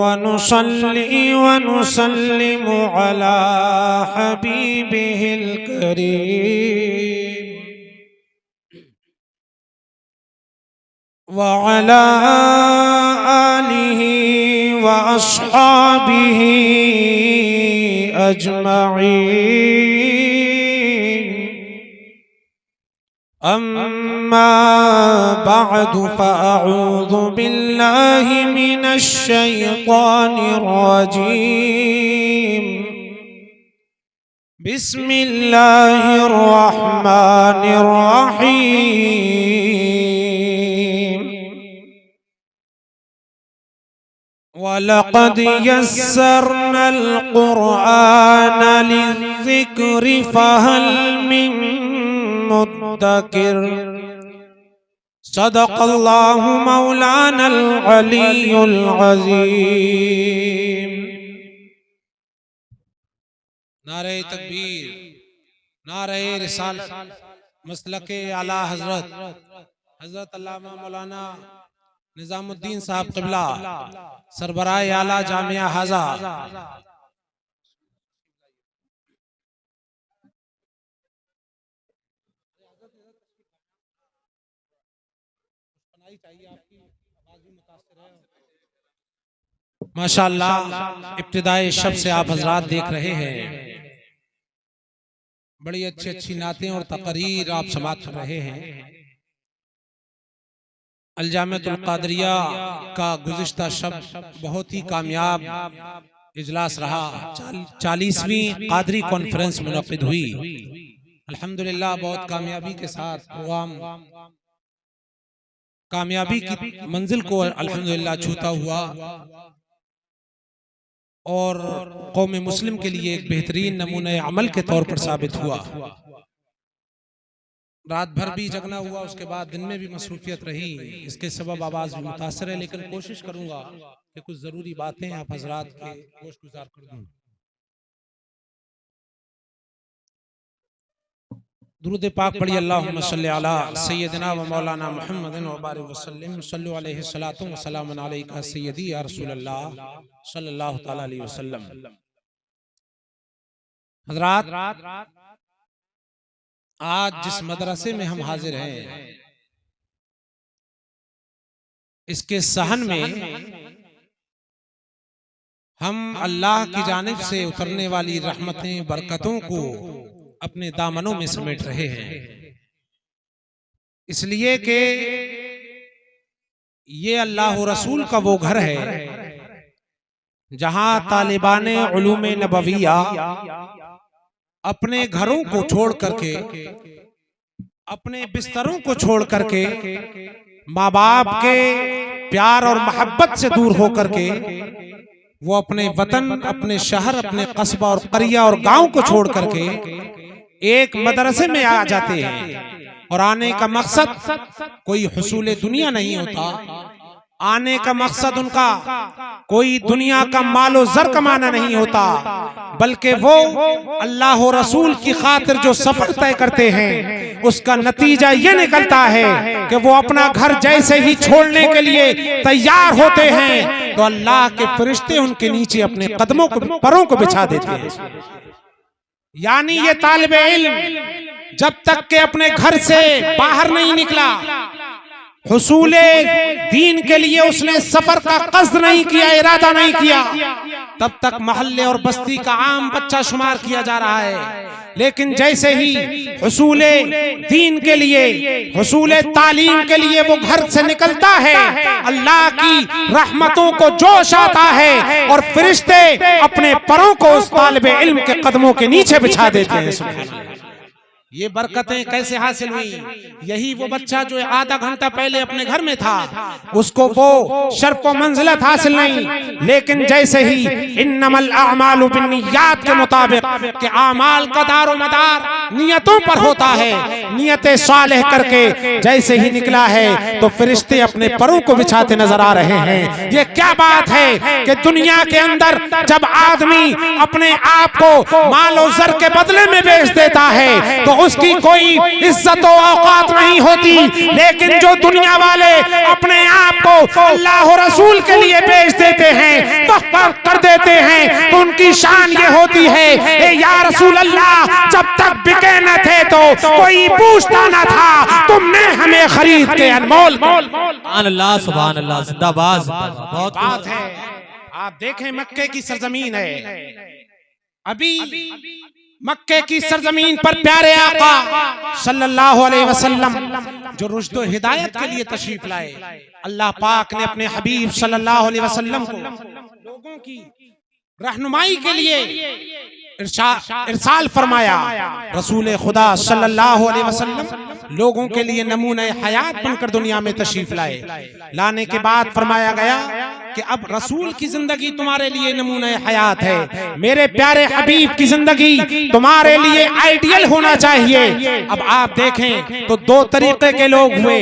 वनुसल्ली वनुसल्लिमु अला हबीबिहिल करीम व अला आलिहि व अस्हाबिहि अजमईन। अम्मा बअदु फ़अऊज़ु बिल्लाहि मिनश शैतानिर रजीम। बिस्मिल्लाहिर रहमानिर रहीम। वलक़द यस्सरनल क़ुरआन लिज़्ज़िक्रि फ़हल मिन मुद्दकिर। सदक़ल्लाहु मौलानल अलीयुल अज़ीम। नारे तकबीर, नारे रिसालत, मसलके आला हजरत अल्लामा मौलाना निजामुद्दीन साहब क़िबला सरबराह आला जामिया हाजा। माशाअल्लाह, इब्तिदाई शब से आप हजरात देख रहे हैं, बड़ी अच्छी अच्छी नातें और तकरीर आप समाअत कर रहे हैं। अल-जामिअतुल क़ादिरिया का गुज़िश्ता शब बहुत ही कामयाब इजलास रहा। 40वीं क़ादरी कॉन्फ्रेंस मुनक़िद हुई। अल्हम्दुलिल्लाह बहुत कामयाबी के साथ प्रोग्राम कामयाबी की मंजिल को अल्हम्दुलिल्लाह छूता हुआ और कौम मुस्लिम के लिए एक बेहतरीन नमूने अमल के तौर पर साबित हुआ। रात भर भी जगना हुआ, उसके बाद दिन में भी मसरूफियत रही, इसके सबब आवाज भी मुतासर है, लेकिन कोशिश करूंगा कि कुछ जरूरी बातें आप हजरात के गोश गुजार कर दूं। दुरूद पाक पढ़िए। अल्लाहुम्मा सल्ली अला सय्यदिना व मौलाना मुहम्मदिन व बारिक वसल्लिम। सल्लु अलैहि सलातु व सलामुन अलैका सय्यदी या रसूलल्लाह सल्लल्लाहु तआला अलैहि वसल्लम। हजरात, आज जिस मदरसे में हम हाजिर हैं, इसके सहन में हम अल्लाह की जानिब से उतरने वाली रहमतें बरकतों को अपने दामनों में समेट रहे हैं, इसलिए कि ये अल्लाह रसूल का वो घर है जहां तालिबाने उलूमे नबविया अपने घरों को छोड़ करके, अपने बिस्तरों को छोड़ करके, माँ बाप के प्यार और मोहब्बत से दूर होकर के वो अपने वतन, अपने शहर, अपने कस्बा और करिया और गांव को छोड़ करके एक मदरसे में आ जाते हैं। और आने का मकसद कोई हुसूले दुनिया नहीं होता, आने का मकसद उनका कोई दुनिया का मालो जर कमाना नहीं होता, बल्कि वो अल्लाह और रसूल की खातिर जो सफर तय करते हैं उसका नतीजा ये निकलता है कि वो अपना घर जैसे ही छोड़ने के लिए तैयार होते हैं तो अल्लाह के फरिश्ते उनके नीचे अपने कदमों को, परों को बिछा देते हैं। यानी ये तालिब इल्म जब तक के अपने घर से बाहर नहीं निकला, हुसूले दीन के लिए उसने सफर का कस्द नहीं किया, इरादा नहीं किया, तब तक मोहल्ले और बस्ती का आम बच्चा शुमार किया जा रहा है। लेकिन जैसे ही हुसूले दीन के लिए, हुसूले तालीम के लिए वो घर से निकलता है, अल्लाह की रहमतों को जोश आता है और फरिश्ते अपने परों को उस तालिब इल्म के कदमों के नीचे बिछा देते हैं। ये बरकतें कैसे हासिल हुई? यही वो बच्चा जो आधा घंटा पहले अपने घर में था, उसको वो शर्फ व मंजिलत हासिल नहीं, लेकिन जैसे ही इन्नमल अमालु बिन्नियात के मुताबिक कि आमाल का दारो मदार नियतों पर होता है, नियतें सालेह करके जैसे ही निकला है तो फरिश्ते अपने परों को बिछाते नजर आ रहे हैं। ये क्या बात है कि दुनिया के अंदर जब आदमी अपने आप को माल और ज़र के बदले में बेच देता है तो उसकी कोई इज्जत और औकात नहीं होती, लेकिन जो दुनिया वाले अपने आप को अल्लाह और रसूल के लिए बेच देते हैं, वक़्फ़ कर देते हैं, तो उनकी शान ये होती है, ए या रसूल अल्लाह, जब तक बिके न थे तो कोई पूछता न था, तुमने हमें खरीद के अनमोल। अल्लाह सुभान अल्लाह, जिंदाबाद। बहुत बात है। आप देखें मक्के की सरजमीन है, अभी मक्के की सरजमीन पर प्यारे आका सल्लल्लाहु अलैहि वसल्लम जो रुश्द व हिदायत के लिए तशरीफ लाए, अल्लाह पाक ने अपने हबीब सल्लल्लाहु अलैहि वसल्लम को लोगों की रहनुमाई के लिए इरसाल फरमाया। रसूल खुदा सल्लल्लाहु अलैहि वसल्लम लोगों के लिए नमूने हयात बनकर दुनिया में तशरीफ लाए। लाने के बाद फरमाया गया कि अब रसूल की जिंदगी तुम्हारे लिए नमूने हयात है, मेरे प्यारे हबीब की जिंदगी तुम्हारे लिए आइडियल होना चाहिए। अब आप देखें तो दो तरीके के लोग हुए,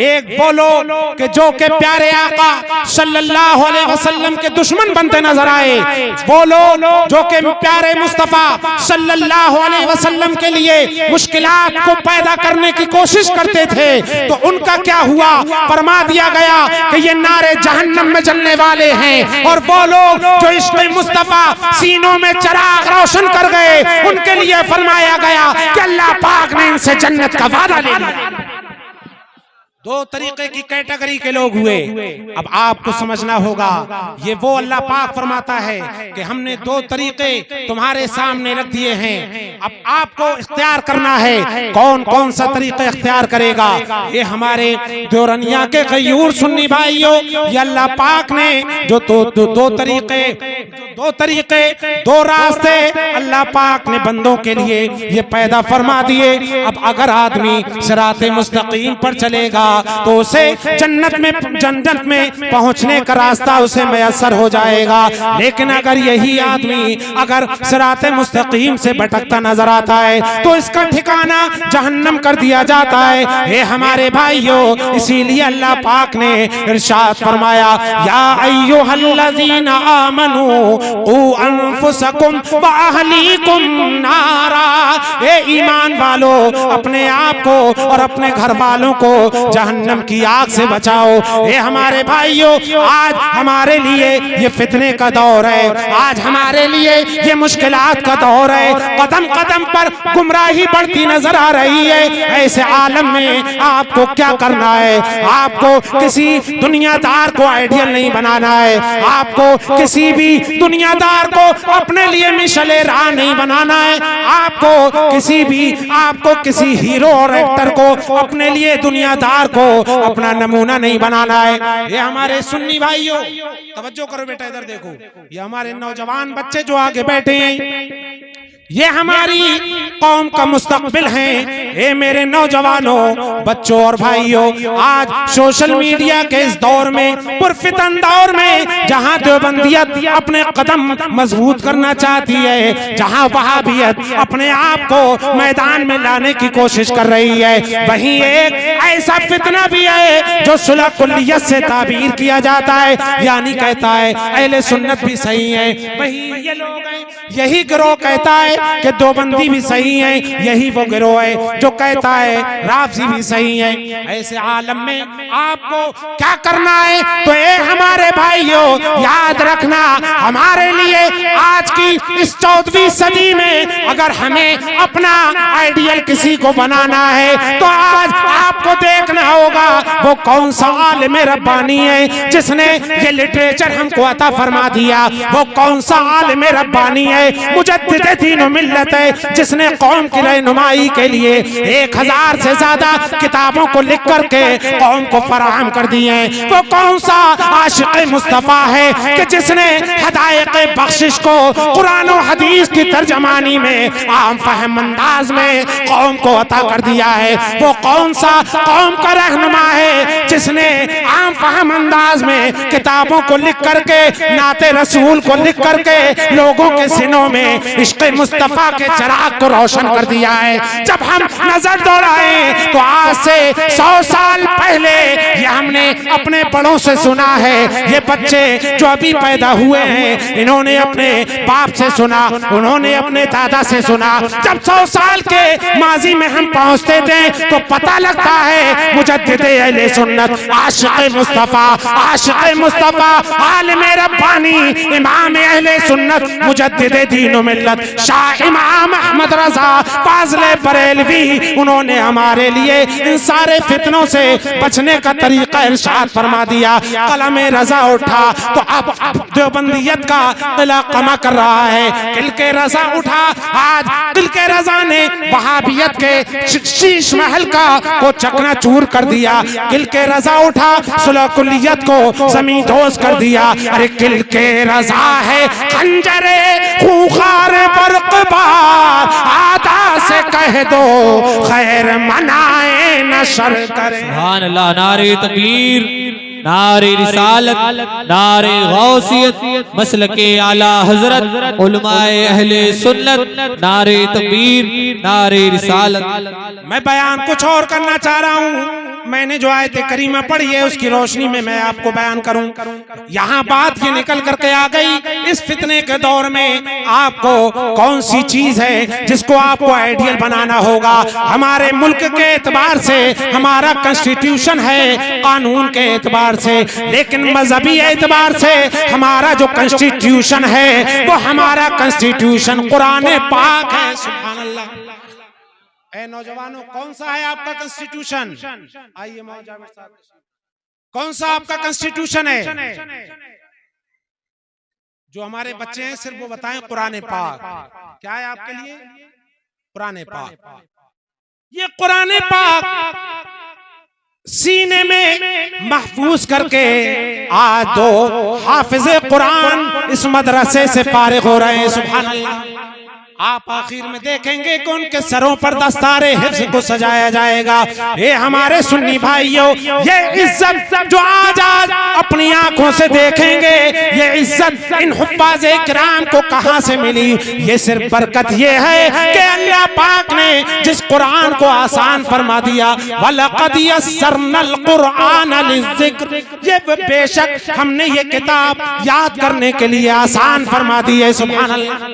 एक वो लोग कि जो के प्यारे आका सल्लल्लाहु अलैहि वसल्लम के दुश्मन बनते नजर आए, वो लोग जो के प्यारे मुस्तफा सल्लल्लाहु अलैहि वसल्लम के लिए मुश्किलात को पैदा करने की कोशिश करते थे, तो उनका क्या हुआ? फरमा दिया गया कि ये नारे जहन्नम में जलने वाले हैं। और वो लोग जो इश्क़ मुस्तफा सीनों में चिराग रोशन कर गए, उनके लिए फरमाया गया कि अल्लाह पाक ने इनसे जन्नत का वादा ले लिया। दो तरीके की कैटेगरी के लोग हुए। अब आपको समझना होगा, ये वो अल्लाह पाक फरमाता है कि हमने दो तरीके तुम्हारे सामने रख दिए हैं, अब आपको इख्तियार करना है कौन कौन सा तरीका इख्तियार करेगा। ये हमारे दोरनिया के गयूर सुन्नी भाइयों, ये अल्लाह पाक ने जो दो तरीके दो रास्ते अल्लाह पाक ने बंदों के लिए ये पैदा फरमा दिए। अब अगर आदमी सिराते मुस्तकीम पर चलेगा तो उसे जन्नत में पहुंचने का रास्ता उसे मयसर हो जाएगा। लेकिन अगर यही आदमी अगर सिराते मुस्तकीम से भटकता नजर आता है तो इसका ठिकाना जहन्नम कर दिया जाता है। ये हमारे भाइयों, इसीलिए अल्लाह पाक ने इरशाद फरमाया, या अय्युहल्लज़ीना आमनू क़ू अनफुसकुम व अहलीकुम नारा, ए ईमान वालों, अपने आप को और अपने घर वालों को जहन्नम की आग से बचाओ। ये हमारे भाइयों, आज हमारे लिए ये फितने का दौर है, आज हमारे लिए ये मुश्किलात का दौर है, कदम कदम पर गुमराही बढ़ती नजर आ रही है। ऐसे आलम में आपको क्या करना है? आपको किसी दुनियादार को आइडियल नहीं बनाना है, आपको किसी भी दुनियादार को अपने लिए मिशले राह नहीं बनाना है, आपको किसी हीरो और एक्टर को अपने लिए दुनियादार को अपना नमूना नहीं बनाना है। ये हमारे सुन्नी भाइयों, तवज्जो करो बेटा, इधर देखो, ये हमारे नौजवान बच्चे जो आगे बैठे हैं, ये हमारी कौम का मुस्तकबिल हैं। ए मेरे नौजवानों, बच्चों और भाइयों, आज सोशल मीडिया के इस दौर में, पुरफितन दौर में, जहां देवबंदियत अपने कदम मजबूत करना चाहती है, जहां वहाबियत अपने आप को मैदान में लाने की कोशिश कर रही है, वहीं एक ऐसा फितना भी है जो सुलह कुल्लियत से ताबीर किया जाता है, यानी कहता है अहले सुन्नत भी सही है, वही ये लोग हैं, यही गिरोह कहता है कि देवबंदी भी सही है, यही वो गिरोह है जो कहता है राफजी भी सही है। ऐसे आलम में आपको क्या करना है? तो ये हमारे भाइयों, याद रखना, हमारे लिए आज की इस 14वीं सदी में अगर हमें अपना आइडियल किसी को बनाना है तो आज आपको देखना होगा वो कौन सा आलिम रब्बानी है जिसने ये लिटरेचर हमको अता फरमा दिया, वो कौन सा आलिम रब्बानी है मुजद्दिद दीन व मिल्लत है, जिसने कौम की रहनुमाई के लिए 1000 से ज्यादा किताबों को लिख करके कौम को फराहम कर दिए। वो कौन सा आशिक मुस्तफा है कि जिसने हदायत बख्शिश को कुरान और हदीस की तर्जमानी में आम फहम अंदाज में कौम को अता कर दिया है। वो कौन सा कौम का रहनुमा है जिसने आम फहम अंदाज में किताबों को लिख करके नाते रसूल को लिख करके लोगों के सीनों में इश्क़ मुस्तफा के चिराग को रोशन कर दिया है। जब हम नजर दौड़ाएं तो आज से 100 साल पहले ये हमने अपने बड़ों से सुना है। ये बच्चे जो अभी पैदा हुए हैं इन्होंने अपने बाप से सुना, उन्होंने अपने दादा से सुना। जब 100 साल के माजी में हम पहुंचते थे तो पता लगता है मुजद्दिद अहले सुन्नत आशिक़ मुस्तफा आलिम रब्बानी इमाम अहले सुन्नत मुजद्दिद दीन व मिल्लत शाह इमाम अहमद रज़ा फाज़िल बरेलवी, उन्होंने हमारे लिए इन सारे फितनों से बचने का तरीका इरशाद फरमा दिया। कलम रज़ा उठा तो अब देवबंदियत का किला कमा कर रहा है। किल के रज़ा उठा, आज किल के रज़ा ने वहाबियत के शीश महल को चकनाचूर कर दिया। किल के रज़ा उठा सुलह कुल्लियत को ज़मीन दोज़ कर दिया। अरे किल के रज़ा है खंजरे खूंखार बरक़बार, आदा से कह दो खैर मनाए न शर करे। सुभान अल्लाह। नारे तकबीर, नारे रिसालत, नारे गौसियत, मसलके आला हजरत उलमाए अहले सुन्नत, नारे तकबीर, नारे रिसालत। मैं बयान कुछ और करना चाह रहा हूँ। मैंने जो आयत करीमा पढ़ी है उसकी रोशनी में मैं आपको बयान करूं। यहाँ बात ये निकल करके आ गई, इस फितने के दौर में आपको कौन सी चीज है जिसको आपको आइडियल बनाना होगा। हमारे मुल्क के एतबार से हमारा कॉन्स्टिट्यूशन है, कानून के एतबार से, लेकिन मजहबी एतबार से हमारा जो कॉन्स्टिट्यूशन है वो हमारा कॉन्स्टिट्यूशन कुरान पाक है। सुभान अल्लाह। ए नौजवानों, कौन सा है आपका कॉन्स्टिट्यूशन? आइए मौजामिर साहब, कौन सा आपका कॉन्स्टिट्यूशन है? जो हमारे बच्चे हैं सिर्फ वो बताएं कुरान पाक। क्या है आपके लिए? कुरान पाक। ये कुरान पाक सीने में महफूज करके आज दो हाफिज़े कुरान इस मदरसे से फारिग हो रहे हैं। सुभान अल्लाह। आप आखिर में देखेंगे कि उनके सरों पर दस्तारे हिफ्ज़ को सजाया जाएगा। ये हमारे सुन्नी भाइयों, ये इज्जत जो आज अपनी आंखों से देखेंगे, ये इज्जत इन हुफ्फ़ाज़े किराम को कहां से मिली? ये सिर्फ बरकत ये है कि अल्लाह पाक ने जिस कुरान को आसान फरमा दिया, वलक़द यस्सरनल कुरआन लिज़्ज़िक्र, ये बेशक हमने ये किताब याद करने के लिए आसान फरमा दी है। सुभान अल्लाह।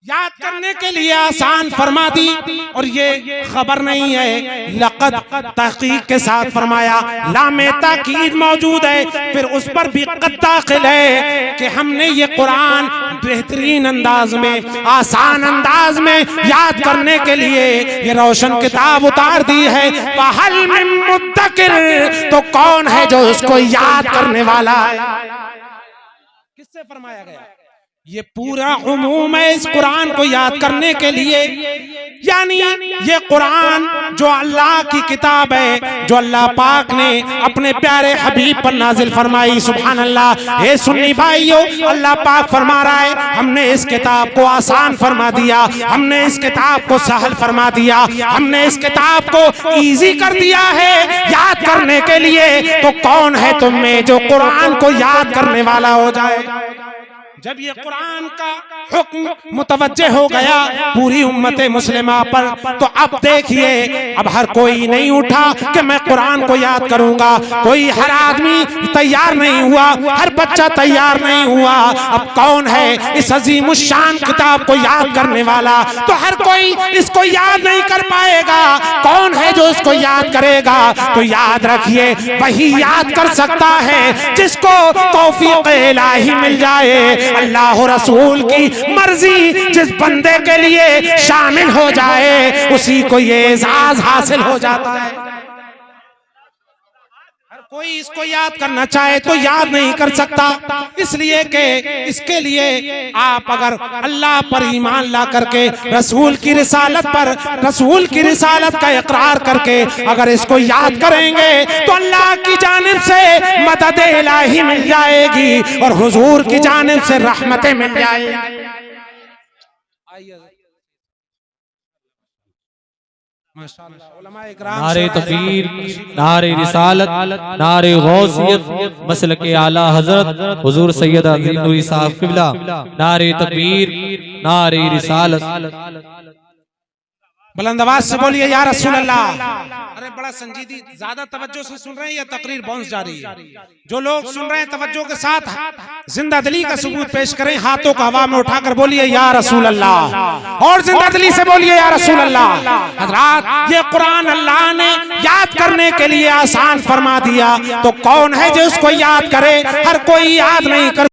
याद करने के लिए आसान फरमा दी। और ये खबर नहीं है, लक़द तहक़ीक़ के साथ फरमाया, लामे ताकीद मौजूद है, फिर उस पर भी क़द दाखिल है कि हमने ये कुरान बेहतरीन अंदाज में, आसान अंदाज में याद करने के लिए ये रोशन किताब उतार दी है। फहल मिन मुद्दकिर, तो कौन है जो इसको याद करने वाला है? किससे फरमाया गया? ये पूरा उमूम है इस कुरान को याद करने के लिए। यानी ये कुरान जो अल्लाह की किताब है, जो अल्लाह पाक ने अपने प्यारे हबीब पर नाजिल फरमाई। सुभान अल्लाह। ये सुन्नी भाइयों, अल्लाह पाक फरमा रहा है, हमने इस किताब को आसान फरमा दिया, हमने इस किताब को सहल फरमा दिया, हमने इस किताब को इजी कर दिया है याद करने के लिए। तो कौन है तुम में जो कुरान को याद करने वाला हो जाए? जब ये कुरान का हुक्म मुतवज्जे हो गया पूरी उम्मत मुस्लिमा पर, तो अब देखिए, अब हर कोई नहीं उठा कि मैं कुरान को याद करूंगा। कोई, हर आदमी तैयार नहीं हुआ, हर बच्चा तैयार नहीं हुआ। अब कौन है इस अजीमुश्शान किताब को याद करने वाला? तो हर कोई इसको याद नहीं कर पाएगा। कौन है जो इसको याद करेगा? तो याद रखिए, वही याद कर सकता है जिसको तौफीक इलाही मिल जाए। अल्लाह रसूल की मर्जी जिस बंदे के लिए शामिल हो जाए उसी को ये एजाज हासिल हो जाता है। हर कोई इसको याद करना चाहे तो याद नहीं कर सकता, इसलिए कि इसके लिए आप अगर अल्लाह पर ईमान ला करके रसूल की रिसालत पर, रसूल की रिसालत का इकरार करके अगर इसको याद करेंगे तो अल्लाह की जानिब से मदद इलाही मिल जाएगी और हुजूर की जानिब से रहमतें मिल जाएगी। नारे तकबीर, नारे रिसालत, नारे गौसियत, मसलक आला हजरत हुजूर सैयद अजीम नूरी साहब किबला। नारे तकबीर, नारे रिसालत। बुलंद आवाज से बोलिए या रसूल अल्लाह। अरे बड़ा संजीदी, ज्यादा तवज्जो से सुन रहे हैं या तकरीर बाउंस जा रही है? जो लोग सुन रहे हैं तवज्जो के साथ जिंदा दिली का सबूत पेश करें, हाथों को हवा में उठाकर बोलिए या रसूल अल्लाह, और जिंदा दिली से बोलिए या रसूल अल्लाह। हजरात, ये कुरान अल्लाह ने याद करने के लिए आसान फरमा दिया, तो कौन है जो उसको याद करे? हर कोई याद नहीं कर